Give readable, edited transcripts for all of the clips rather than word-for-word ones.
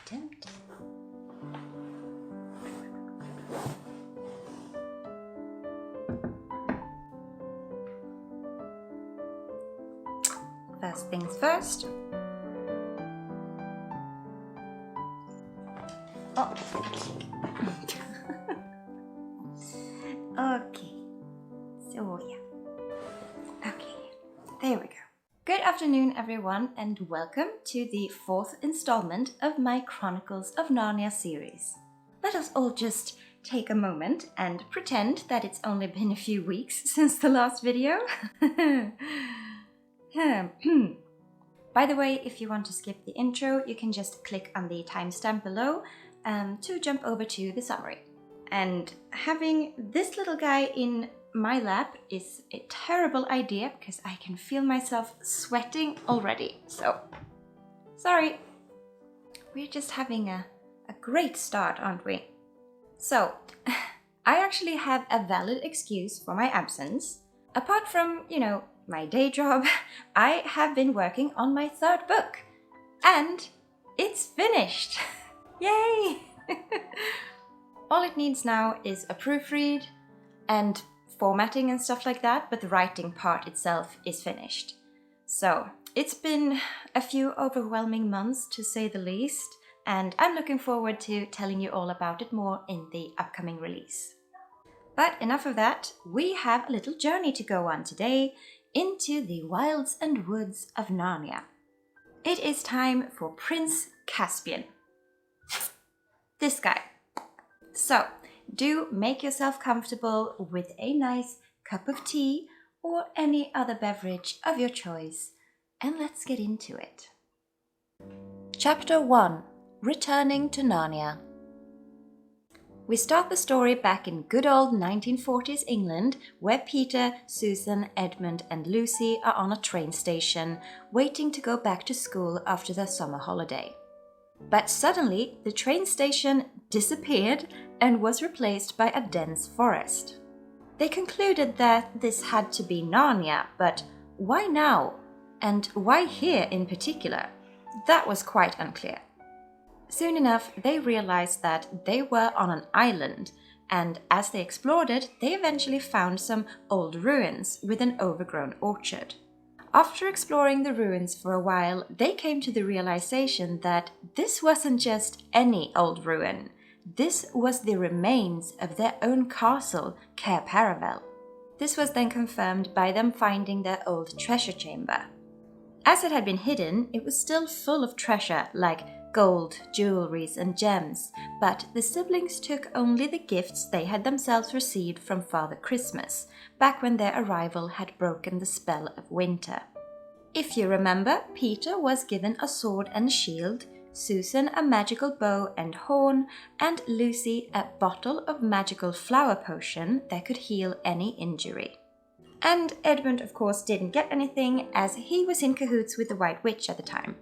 Tempting. First things first. Oh. Okay. So yeah. Okay. There we go. Good afternoon, everyone, and welcome to the fourth installment of my Chronicles of Narnia series. Let us all just take a moment and pretend that it's only been a few weeks since the last video. By the way, if you want to skip the intro, you can just click on the timestamp below to jump over to the summary. And having this little guy in my lap is a terrible idea because I can feel myself sweating already. So, sorry. We're just having a great start, aren't we? So, I actually have a valid excuse for my absence. Apart from, my day job, I have been working on my third book. And it's finished! Yay! All it needs now is a proofread and formatting and stuff like that, but the writing part itself is finished. So, it's been a few overwhelming months to say the least, and I'm looking forward to telling you all about it more in the upcoming release. But enough of that, we have a little journey to go on today into the wilds and woods of Narnia. It is time for Prince Caspian. This guy. So, do make yourself comfortable with a nice cup of tea or any other beverage of your choice, and let's get into it. Chapter 1. Returning to Narnia. We start the story back in good old 1940s England, where Peter, Susan, Edmund and Lucy are on a train station, waiting to go back to school after their summer holiday. But suddenly, the train station disappeared and was replaced by a dense forest. They concluded that this had to be Narnia, but why now? And why here in particular? That was quite unclear. Soon enough, they realized that they were on an island, and as they explored it, they eventually found some old ruins with an overgrown orchard. After exploring the ruins for a while, they came to the realization that this wasn't just any old ruin. This was the remains of their own castle, Cair Paravel. This was then confirmed by them finding their old treasure chamber. As it had been hidden, it was still full of treasure like gold, jewelries and gems, but the siblings took only the gifts they had themselves received from Father Christmas, back when their arrival had broken the spell of winter. If you remember, Peter was given a sword and shield, Susan a magical bow and horn, and Lucy a bottle of magical flower potion that could heal any injury. And Edmund, of course, didn't get anything as he was in cahoots with the White Witch at the time.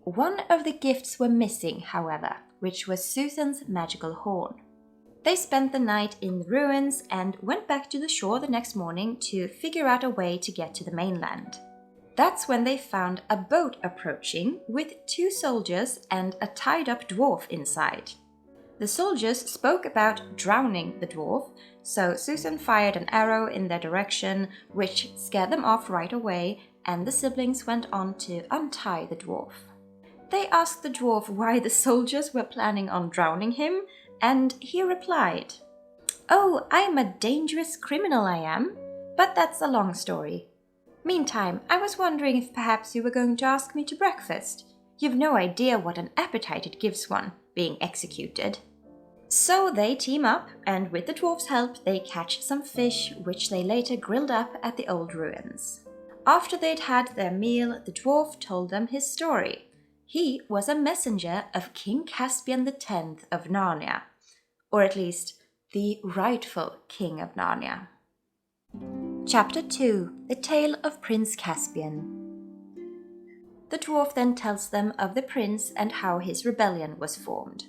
One of the gifts were missing, however, which was Susan's magical horn. They spent the night in the ruins and went back to the shore the next morning to figure out a way to get to the mainland. That's when they found a boat approaching with 2 soldiers and a tied-up dwarf inside. The soldiers spoke about drowning the dwarf, so Susan fired an arrow in their direction, which scared them off right away, and the siblings went on to untie the dwarf. They asked the dwarf why the soldiers were planning on drowning him, and he replied, "Oh, I'm a dangerous criminal, I am, but that's a long story. Meantime, I was wondering if perhaps you were going to ask me to breakfast. You've no idea what an appetite it gives one, being executed." So they team up, and with the dwarf's help, they catch some fish, which they later grilled up at the old ruins. After they'd had their meal, the dwarf told them his story. He was a messenger of King Caspian X of Narnia, or at least the rightful King of Narnia. Chapter 2. The Tale of Prince Caspian. The dwarf then tells them of the prince and how his rebellion was formed.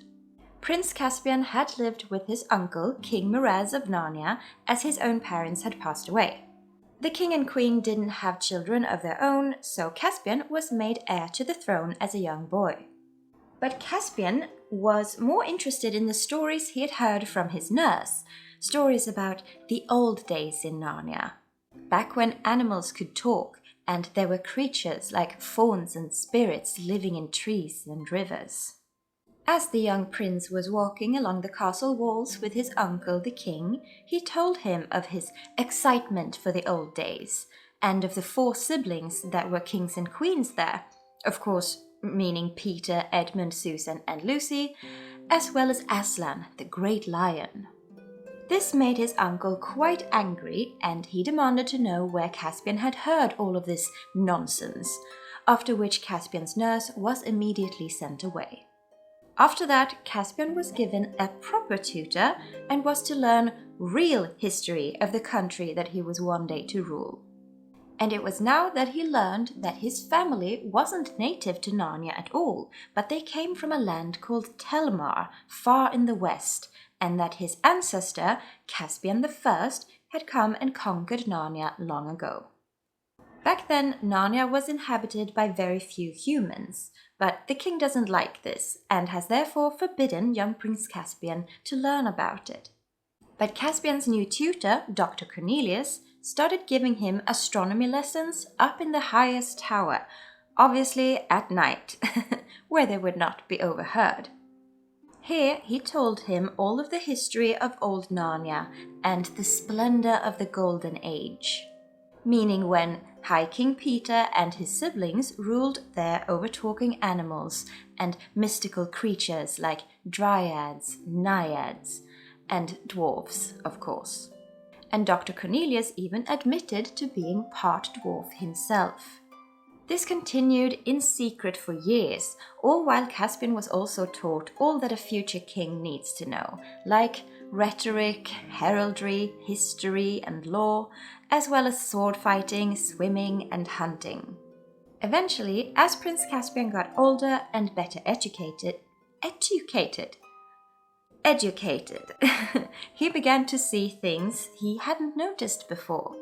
Prince Caspian had lived with his uncle, King Miraz of Narnia, as his own parents had passed away. The king and queen didn't have children of their own, so Caspian was made heir to the throne as a young boy. But Caspian was more interested in the stories he had heard from his nurse, stories about the old days in Narnia, back when animals could talk and there were creatures like fauns and spirits living in trees and rivers. As the young prince was walking along the castle walls with his uncle the king, he told him of his excitement for the old days and of the 4 siblings that were kings and queens there, of course meaning Peter, Edmund, Susan and Lucy, as well as Aslan, the great lion. This made his uncle quite angry, and he demanded to know where Caspian had heard all of this nonsense, after which Caspian's nurse was immediately sent away. After that, Caspian was given a proper tutor and was to learn real history of the country that he was one day to rule. And it was now that he learned that his family wasn't native to Narnia at all, but they came from a land called Telmar, far in the west, and that his ancestor, Caspian I, had come and conquered Narnia long ago. Back then, Narnia was inhabited by very few humans, but the king doesn't like this, and has therefore forbidden young Prince Caspian to learn about it. But Caspian's new tutor, Dr. Cornelius, started giving him astronomy lessons up in the highest tower, obviously at night, where they would not be overheard. Here he told him all of the history of Old Narnia and the splendor of the Golden Age, meaning when High King Peter and his siblings ruled there over talking animals and mystical creatures like dryads, naiads, and dwarves, of course. And Dr. Cornelius even admitted to being part dwarf himself. This continued in secret for years, all while Caspian was also taught all that a future king needs to know, like rhetoric, heraldry, history and law, as well as sword fighting, swimming and hunting. Eventually, as Prince Caspian got older and better educated, he began to see things he hadn't noticed before,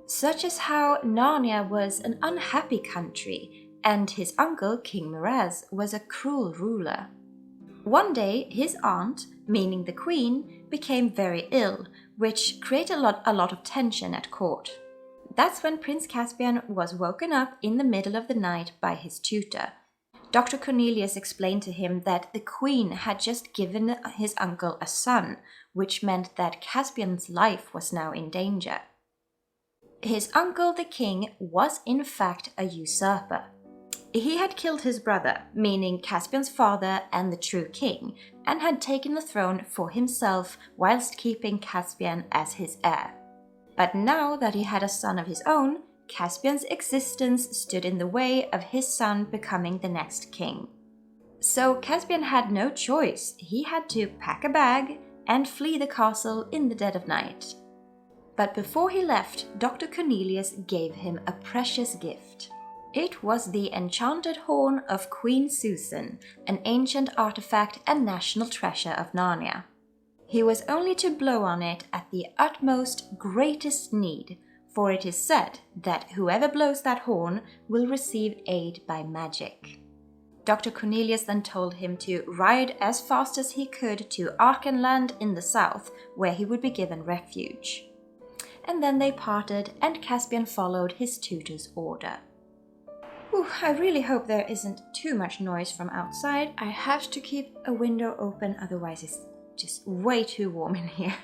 such as how Narnia was an unhappy country and his uncle King Miraz was a cruel ruler. One day his aunt, meaning the queen, became very ill, which created a lot of tension at court. That's when Prince Caspian was woken up in the middle of the night by his tutor. Dr. Cornelius explained to him that the queen had just given his uncle a son, which meant that Caspian's life was now in danger. His uncle, the king, was in fact a usurper. He had killed his brother, meaning Caspian's father and the true king, and had taken the throne for himself whilst keeping Caspian as his heir. But now that he had a son of his own, Caspian's existence stood in the way of his son becoming the next king. So Caspian had no choice. He had to pack a bag and flee the castle in the dead of night. But before he left, Dr. Cornelius gave him a precious gift. It was the enchanted horn of Queen Susan, an ancient artifact and national treasure of Narnia. He was only to blow on it at the utmost greatest need, for it is said that whoever blows that horn will receive aid by magic. Dr. Cornelius then told him to ride as fast as he could to Archenland in the south, where he would be given refuge. And then they parted, and Caspian followed his tutor's order. I really hope there isn't too much noise from outside. I have to keep a window open, otherwise it's just way too warm in here.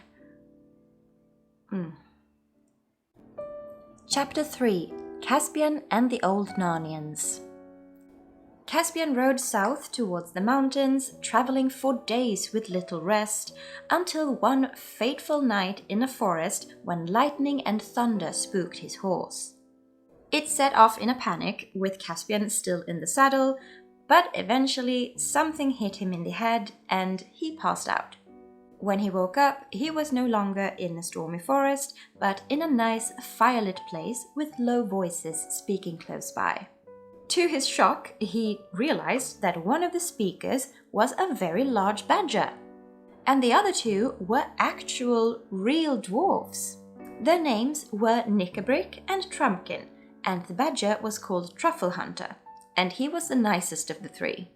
Chapter 3: Caspian and the Old Narnians. Caspian rode south towards the mountains, traveling for days with little rest, until one fateful night in a forest when lightning and thunder spooked his horse. It set off in a panic, with Caspian still in the saddle, but eventually something hit him in the head and he passed out. When he woke up, he was no longer in a stormy forest, but in a nice firelit place with low voices speaking close by. To his shock, he realized that one of the speakers was a very large badger, and the other two were actual, real dwarfs. Their names were Knickerbrick and Trumpkin, and the badger was called Truffle Hunter, and he was the nicest of the three.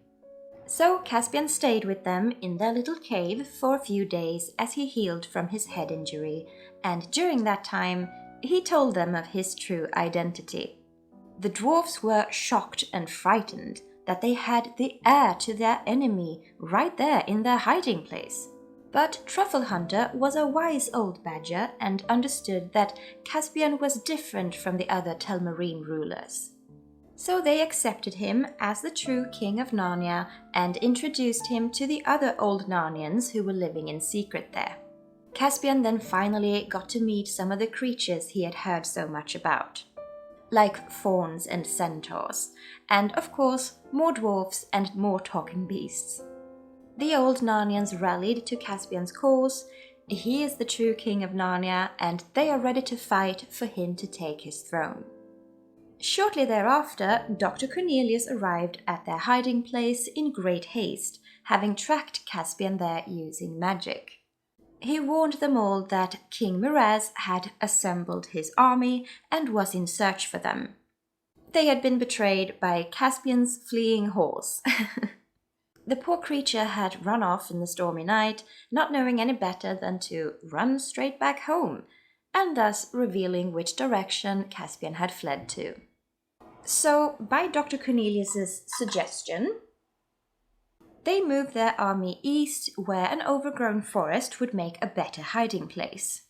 So Caspian stayed with them in their little cave for a few days as he healed from his head injury, and during that time he told them of his true identity. The dwarfs were shocked and frightened that they had the heir to their enemy right there in their hiding place. But Truffle Hunter was a wise old badger and understood that Caspian was different from the other Telmarine rulers. So they accepted him as the true king of Narnia and introduced him to the other old Narnians who were living in secret there. Caspian then finally got to meet some of the creatures he had heard so much about, like fauns and centaurs, and of course more dwarfs and more talking beasts. The old Narnians rallied to Caspian's cause. He is the true king of Narnia, and they are ready to fight for him to take his throne. Shortly thereafter, Dr. Cornelius arrived at their hiding place in great haste, having tracked Caspian there using magic. He warned them all that King Miraz had assembled his army and was in search for them. They had been betrayed by Caspian's fleeing horse. The poor creature had run off in the stormy night, not knowing any better than to run straight back home, and thus revealing which direction Caspian had fled to. So, by Dr. Cornelius's suggestion, they moved their army east, where an overgrown forest would make a better hiding place.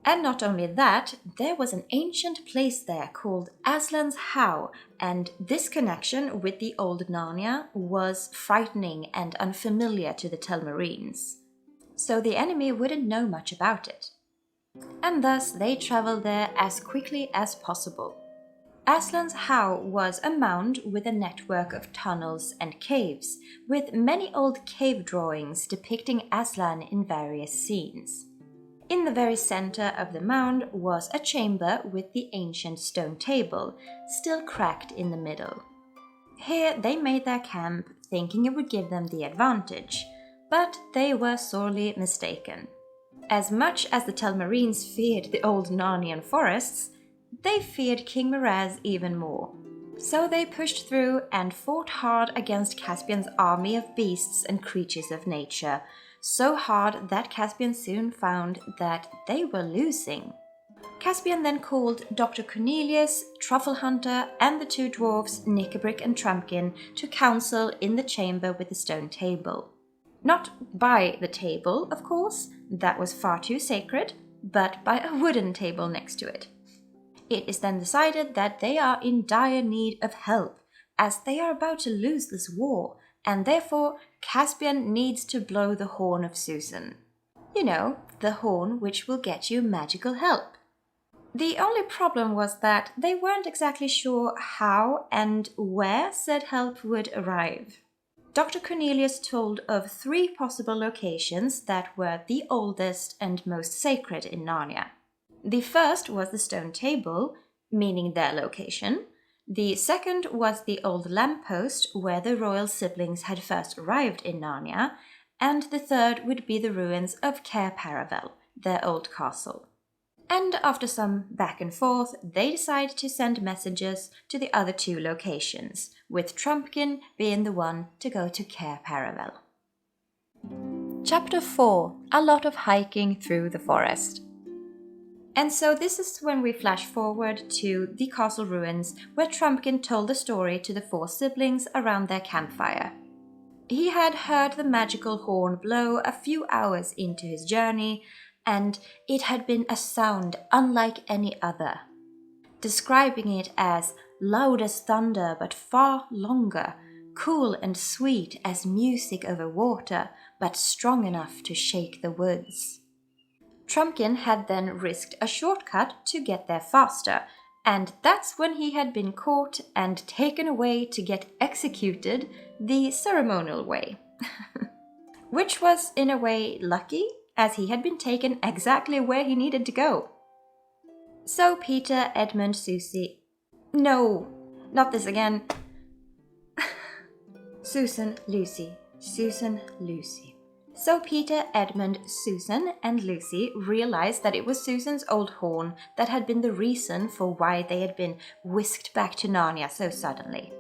And not only that, there was an ancient place there called Aslan's How, and this connection with the old Narnia was frightening and unfamiliar to the Telmarines. So the enemy wouldn't know much about it. And thus they travelled there as quickly as possible. Aslan's How was a mound with a network of tunnels and caves, with many old cave drawings depicting Aslan in various scenes. In the very center of the mound was a chamber with the ancient stone table, still cracked in the middle. Here they made their camp, thinking it would give them the advantage, but they were sorely mistaken. As much as the Telmarines feared the old Narnian forests, they feared King Miraz even more. So they pushed through and fought hard against Caspian's army of beasts and creatures of nature, so hard that Caspian soon found that they were losing. Caspian then called Dr. Cornelius, Truffle Hunter, and the two dwarfs Nickabrick and Trumpkin to council in the chamber with the stone table. Not by the table, of course, that was far too sacred, but by a wooden table next to it. It is then decided that they are in dire need of help, as they are about to lose this war, and therefore Caspian needs to blow the horn of Susan. You know, the horn which will get you magical help. The only problem was that they weren't exactly sure how and where said help would arrive. Dr. Cornelius told of 3 possible locations that were the oldest and most sacred in Narnia. The first was the stone table, meaning their location. The second was the old lamppost where the royal siblings had first arrived in Narnia, and the third would be the ruins of Cair Paravel, their old castle. And after some back and forth, they decided to send messengers to the other 2 locations, with Trumpkin being the one to go to Cair Paravel. Chapter 4: A lot of hiking through the forest. And so this is when we flash forward to the castle ruins, where Trumpkin told the story to the 4 siblings around their campfire. He had heard the magical horn blow a few hours into his journey, and it had been a sound unlike any other, describing it as loud as thunder but far longer, cool and sweet as music over water, but strong enough to shake the woods. Trumpkin had then risked a shortcut to get there faster, and that's when he had been caught and taken away to get executed the ceremonial way. Which was in a way lucky, as he had been taken exactly where he needed to go. So Peter, Edmund, Susie... No, not this again. Susan, Lucy. Susan, Lucy. So Peter, Edmund, Susan, and Lucy realized that it was Susan's old horn that had been the reason for why they had been whisked back to Narnia so suddenly.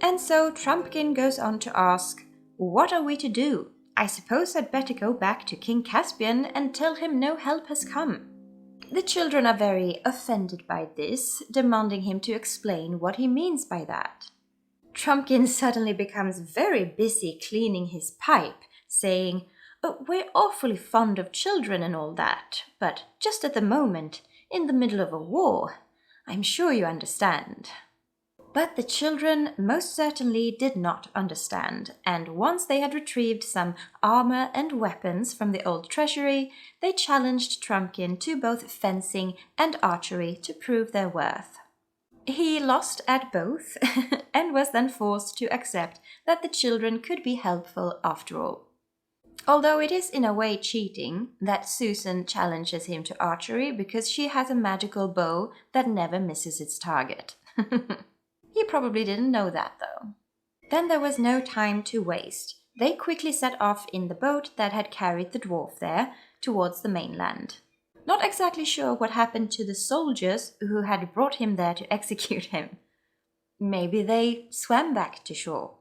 And so Trumpkin goes on to ask, What are we to do? I suppose I'd better go back to King Caspian and tell him no help has come." The children are very offended by this, demanding him to explain what he means by that. Trumpkin suddenly becomes very busy cleaning his pipe, saying, "Oh, we're awfully fond of children and all that, but just at the moment, in the middle of a war, I'm sure you understand." But the children most certainly did not understand, and once they had retrieved some armor and weapons from the old treasury, they challenged Trumpkin to both fencing and archery to prove their worth. He lost at both and was then forced to accept that the children could be helpful after all. Although it is in a way cheating that Susan challenges him to archery because she has a magical bow that never misses its target. He probably didn't know that though. Then there was no time to waste. They quickly set off in the boat that had carried the dwarf there towards the mainland. Not exactly sure what happened to the soldiers who had brought him there to execute him. Maybe they swam back to shore.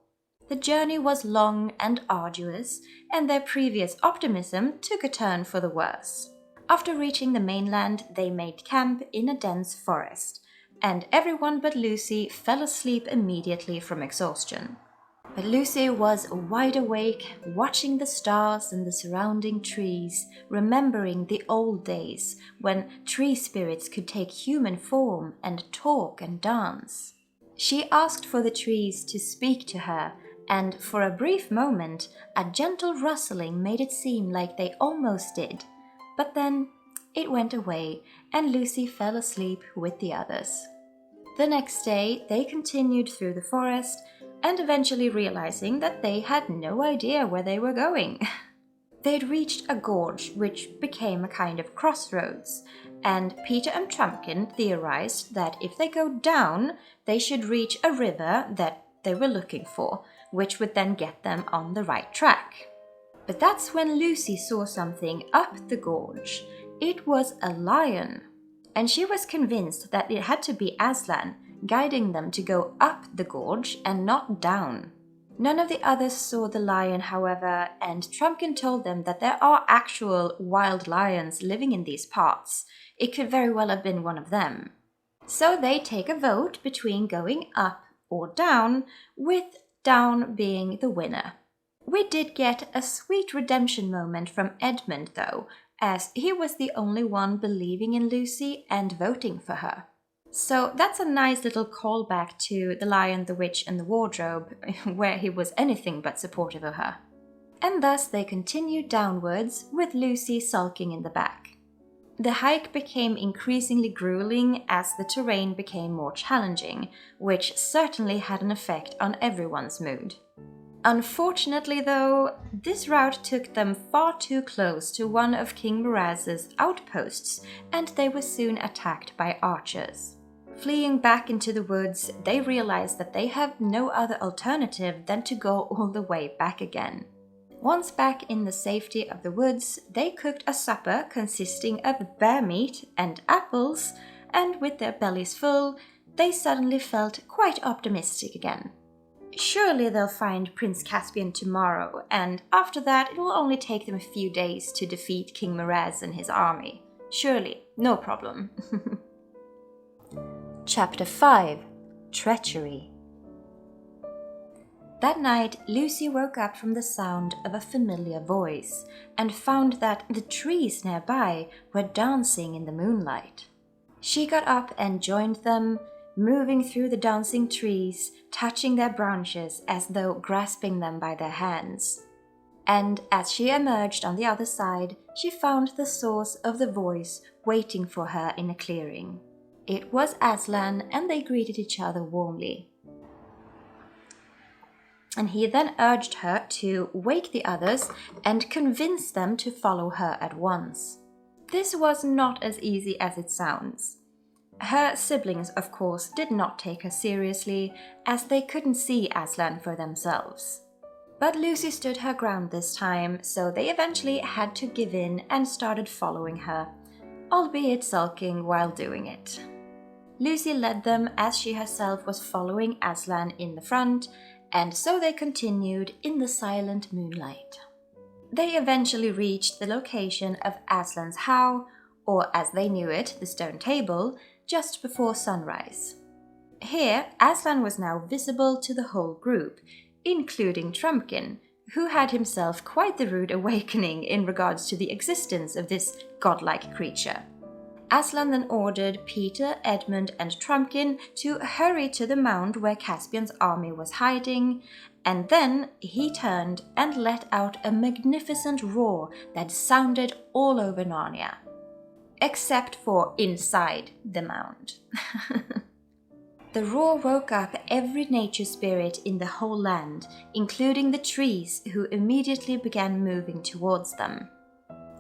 The journey was long and arduous, and their previous optimism took a turn for the worse. After reaching the mainland, they made camp in a dense forest, and everyone but Lucy fell asleep immediately from exhaustion. But Lucy was wide awake, watching the stars and the surrounding trees, remembering the old days when tree spirits could take human form and talk and dance. She asked for the trees to speak to her, and for a brief moment, a gentle rustling made it seem like they almost did. But then it went away, and Lucy fell asleep with the others. The next day, they continued through the forest, and eventually realizing that they had no idea where they were going. They'd reached a gorge which became a kind of crossroads, and Peter and Trumpkin theorized that if they go down, they should reach a river that they were looking for, which would then get them on the right track. But that's when Lucy saw something up the gorge. It was a lion, and she was convinced that it had to be Aslan, guiding them to go up the gorge and not down. None of the others saw the lion, however, and Trumpkin told them that there are actual wild lions living in these parts. It could very well have been one of them. So they take a vote between going up or down, with down being the winner. We did get a sweet redemption moment from Edmund though, as he was the only one believing in Lucy and voting for her. So that's a nice little callback to The Lion, the Witch and the Wardrobe, where he was anything but supportive of her. And thus they continued downwards, with Lucy sulking in the back. The hike became increasingly grueling as the terrain became more challenging, which certainly had an effect on everyone's mood. Unfortunately though, this route took them far too close to one of King Miraz's outposts, and they were soon attacked by archers. Fleeing back into the woods, they realized that they have no other alternative than to go all the way back again. Once back in the safety of the woods, they cooked a supper consisting of bear meat and apples, and with their bellies full, they suddenly felt quite optimistic again. Surely they'll find Prince Caspian tomorrow, and after that it will only take them a few days to defeat King Miraz and his army. Surely, no problem. Chapter 5 Treachery. That night, Lucy woke up from the sound of a familiar voice and found that the trees nearby were dancing in the moonlight. She got up and joined them, moving through the dancing trees, touching their branches as though grasping them by their hands. And as she emerged on the other side, she found the source of the voice waiting for her in a clearing. It was Aslan, and they greeted each other warmly. And he then urged her to wake the others and convince them to follow her at once. This was not as easy as it sounds. Her siblings, of course, did not take her seriously, as they couldn't see Aslan for themselves. But Lucy stood her ground this time, so they eventually had to give in and started following her, albeit sulking while doing it. Lucy led them as she herself was following Aslan in the front, and so they continued in the silent moonlight. They eventually reached the location of Aslan's How, or as they knew it, the stone table, just before sunrise. Here, Aslan was now visible to the whole group, including Trumpkin, who had himself quite the rude awakening in regards to the existence of this godlike creature. Aslan then ordered Peter, Edmund, and Trumpkin to hurry to the mound where Caspian's army was hiding, and then he turned and let out a magnificent roar that sounded all over Narnia. Except for inside the mound. The roar woke up every nature spirit in the whole land, including the trees, who immediately began moving towards them.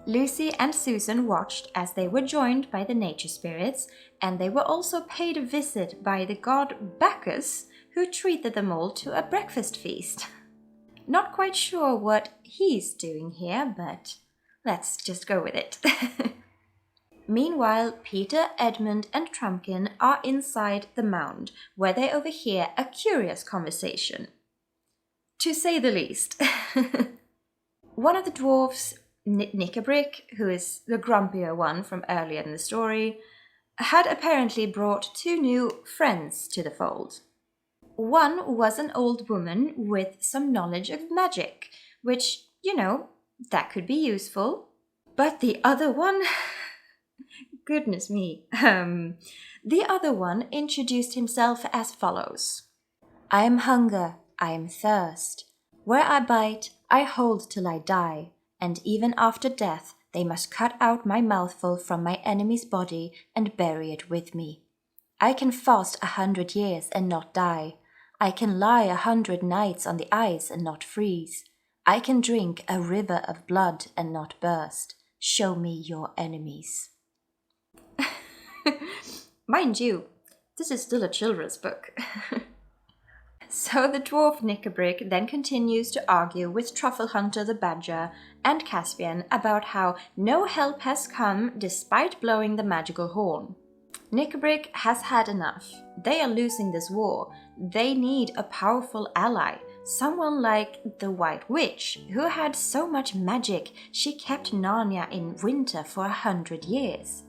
Lucy and Susan watched as they were joined by the nature spirits, and they were also paid a visit by the god Bacchus, who treated them all to a breakfast feast. Not quite sure what he's doing here, but let's just go with it. Meanwhile, Peter, Edmund, and Trumpkin are inside the mound, where they overhear a curious conversation. To say the least. One of the dwarfs, Knickerbrick, who is the grumpier one from earlier in the story, had apparently brought 2 new friends to the fold. One was an old woman with some knowledge of magic, which, that could be useful. But the other one... Goodness me. The other one introduced himself as follows. I am hunger, I am thirst. Where I bite, I hold till I die, and even after death they must cut out my mouthful from my enemy's body and bury it with me. I can fast 100 years and not die. I can lie 100 nights on the ice and not freeze. I can drink a river of blood and not burst. Show me your enemies. Mind you, this is still a children's book. So the dwarf Knickerbrick then continues to argue with Truffle Hunter the Badger and Caspian about how no help has come despite blowing the magical horn. Knickerbrick has had enough. They are losing this war. They need a powerful ally, someone like the White Witch, who had so much magic she kept Narnia in winter for 100 years.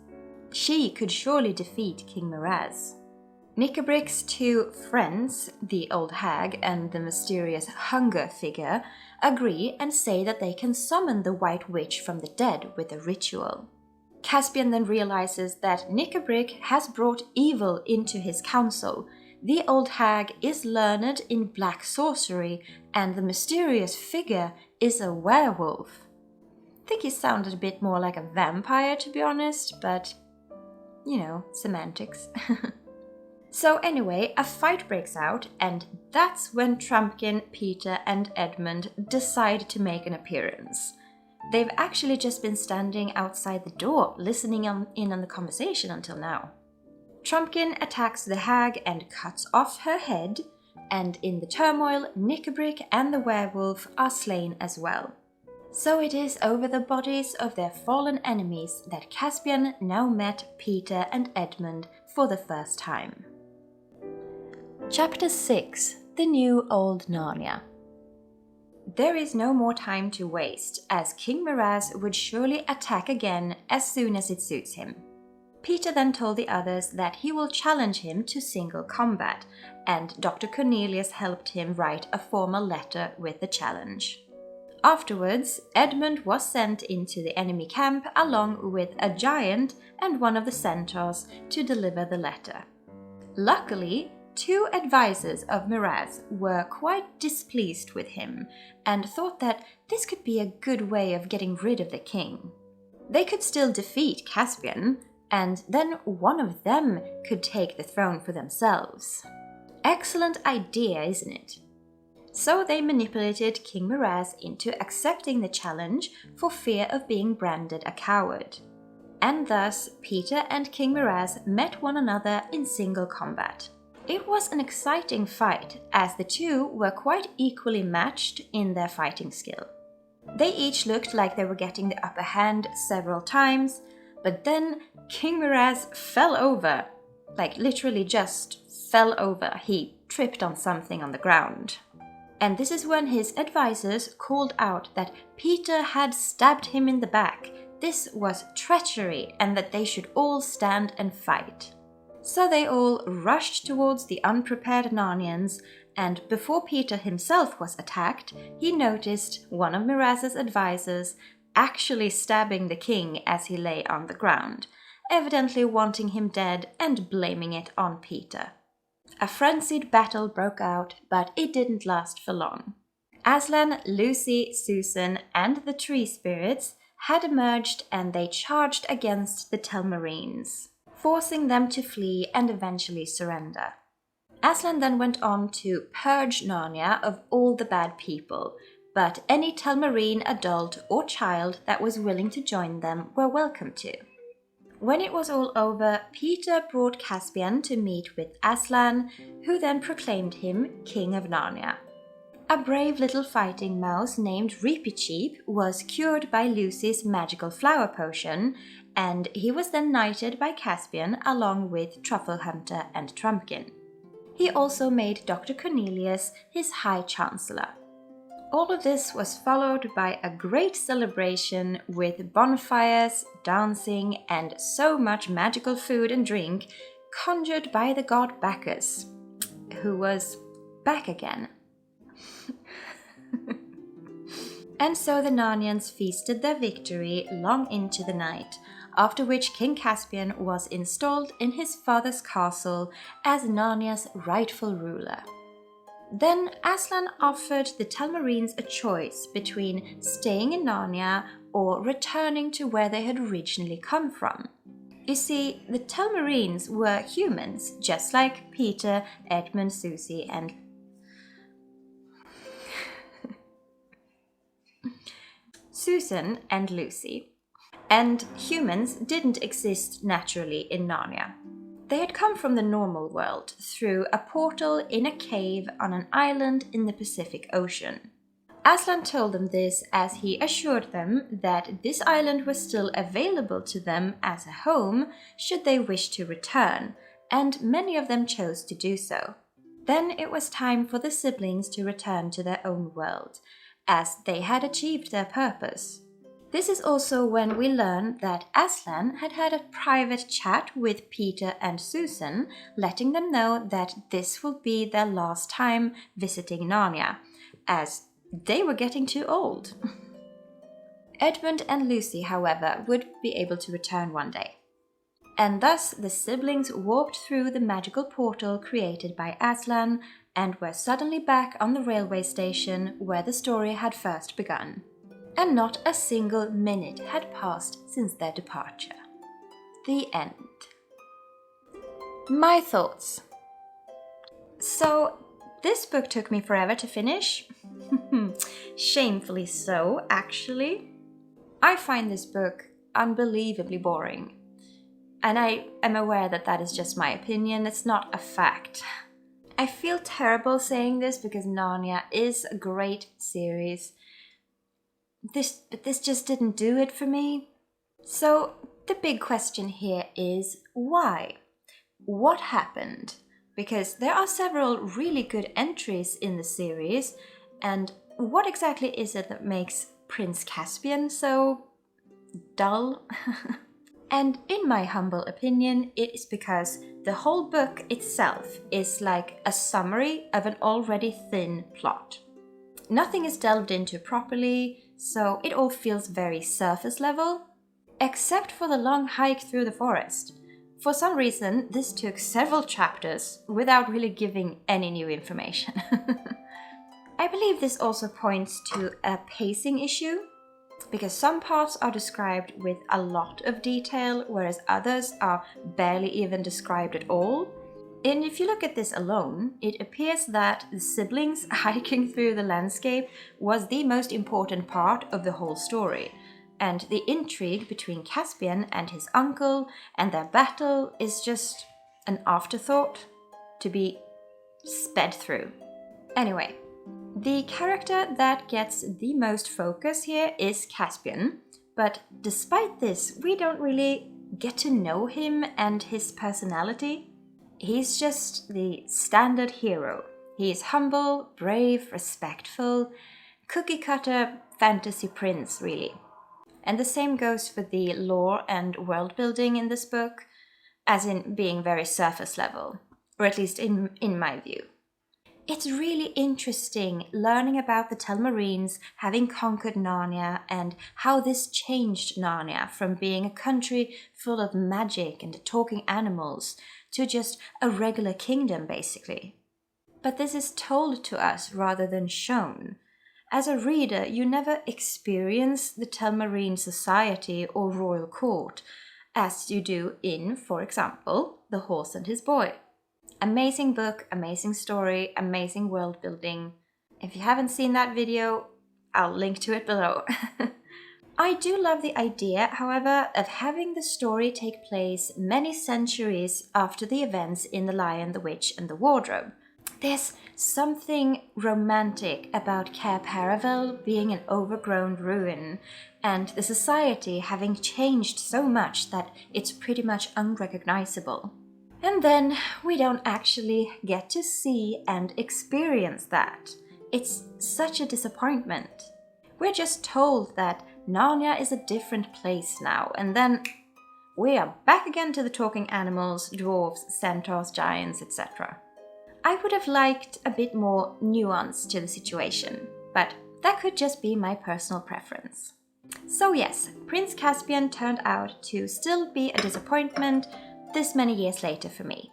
She could surely defeat King Miraz. Knickerbrick's 2 friends, the old hag and the mysterious hunger figure, agree and say that they can summon the White Witch from the dead with a ritual. Caspian then realizes that Knickerbrick has brought evil into his council. The old hag is learned in black sorcery, and the mysterious figure is a werewolf. I think he sounded a bit more like a vampire, to be honest, but, semantics. So anyway, a fight breaks out, and that's when Trumpkin, Peter, and Edmund decide to make an appearance. They've actually just been standing outside the door, listening in on the conversation until now. Trumpkin attacks the hag and cuts off her head, and in the turmoil, Knickerbrick and the werewolf are slain as well. So it is over the bodies of their fallen enemies that Caspian now met Peter and Edmund for the first time. Chapter 6: The New Old Narnia. There is no more time to waste, as King Miraz would surely attack again as soon as it suits him. Peter then told the others that he will challenge him to single combat, and Dr. Cornelius helped him write a formal letter with the challenge. Afterwards, Edmund was sent into the enemy camp along with a giant and one of the centaurs to deliver the letter. Luckily, 2 advisors of Miraz were quite displeased with him and thought that this could be a good way of getting rid of the king. They could still defeat Caspian, and then one of them could take the throne for themselves. Excellent idea, isn't it? So they manipulated King Miraz into accepting the challenge for fear of being branded a coward. And thus, Peter and King Miraz met one another in single combat. It was an exciting fight, as the 2 were quite equally matched in their fighting skill. They each looked like they were getting the upper hand several times, but then King Miraz fell over. Like literally just fell over. He tripped on something on the ground. And this is when his advisors called out that Peter had stabbed him in the back. This was treachery and that they should all stand and fight. So they all rushed towards the unprepared Narnians, and before Peter himself was attacked, he noticed one of Miraz's advisors actually stabbing the king as he lay on the ground, evidently wanting him dead and blaming it on Peter. A frenzied battle broke out, but it didn't last for long. Aslan, Lucy, Susan, and the tree spirits had emerged and they charged against the Telmarines, forcing them to flee and eventually surrender. Aslan then went on to purge Narnia of all the bad people, but any Telmarine adult or child that was willing to join them were welcome to. When it was all over, Peter brought Caspian to meet with Aslan, who then proclaimed him King of Narnia. A brave little fighting mouse named Reepicheep was cured by Lucy's magical flower potion, and he was then knighted by Caspian along with Truffle Hunter and Trumpkin. He also made Dr. Cornelius his High Chancellor. All of this was followed by a great celebration with bonfires, dancing, and so much magical food and drink conjured by the god Bacchus, who was back again. And so the Narnians feasted their victory long into the night, after which King Caspian was installed in his father's castle as Narnia's rightful ruler. Then Aslan offered the Telmarines a choice between staying in Narnia or returning to where they had originally come from. You see, the Telmarines were humans, just like Peter, Edmund, Susie, and Susan and Lucy. And humans didn't exist naturally in Narnia. They had come from the normal world through a portal in a cave on an island in the Pacific Ocean. Aslan told them this as he assured them that this island was still available to them as a home should they wish to return, and many of them chose to do so. Then it was time for the siblings to return to their own world, as they had achieved their purpose. This is also when we learn that Aslan had had a private chat with Peter and Susan, letting them know that this will be their last time visiting Narnia, as they were getting too old. Edmund and Lucy, however, would be able to return one day. And thus the siblings walked through the magical portal created by Aslan and were suddenly back on the railway station where the story had first begun. And not a single minute had passed since their departure. The end. My thoughts. So, this book took me forever to finish. Shamefully so, actually. I find this book unbelievably boring. And I am aware that that is just my opinion, it's not a fact. I feel terrible saying this because Narnia is a great series. But this just didn't do it for me. So the big question here is why? What happened? Because there are several really good entries in the series, and what exactly is it that makes Prince Caspian so dull? And in my humble opinion, it is because the whole book itself is like a summary of an already thin plot. Nothing is delved into properly, so it all feels very surface level, except for the long hike through the forest. For some reason, this took several chapters without really giving any new information. I believe this also points to a pacing issue, because some parts are described with a lot of detail, whereas others are barely even described at all. And if you look at this alone, it appears that the siblings hiking through the landscape was the most important part of the whole story, and the intrigue between Caspian and his uncle and their battle is just an afterthought to be sped through. Anyway, the character that gets the most focus here is Caspian, but despite this, we don't really get to know him and his personality. He's just the standard hero, He is humble, brave, respectful, cookie-cutter fantasy prince, really. And the same goes for the lore and world building in this book, as in being very surface level, or at least in my view. It's really interesting learning about the Telmarines having conquered Narnia and how this changed Narnia from being a country full of magic and talking animals to just a regular kingdom, basically. But this is told to us rather than shown. As a reader, you never experience the Telmarine society or royal court as you do in, for example, The Horse and His Boy. Amazing book, amazing story, amazing world building. If you haven't seen that video, I'll link to it below. I do love the idea, however, of having the story take place many centuries after the events in The Lion, the Witch and the Wardrobe. There's something romantic about Cair Paravel being an overgrown ruin and the society having changed so much that it's pretty much unrecognizable. And then we don't actually get to see and experience that. It's such a disappointment. We're just told that Narnia is a different place now, and then we are back again to the talking animals, dwarves, centaurs, giants, etc. I would have liked a bit more nuance to the situation, but that could just be my personal preference. So yes, Prince Caspian turned out to still be a disappointment this many years later for me.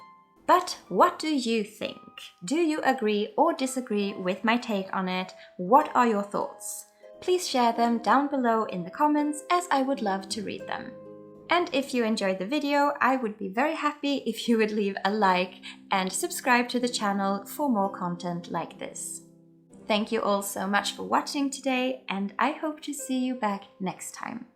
But what do you think? Do you agree or disagree with my take on it? What are your thoughts? Please share them down below in the comments, as I would love to read them. And if you enjoyed the video, I would be very happy if you would leave a like and subscribe to the channel for more content like this. Thank you all so much for watching today, and I hope to see you back next time.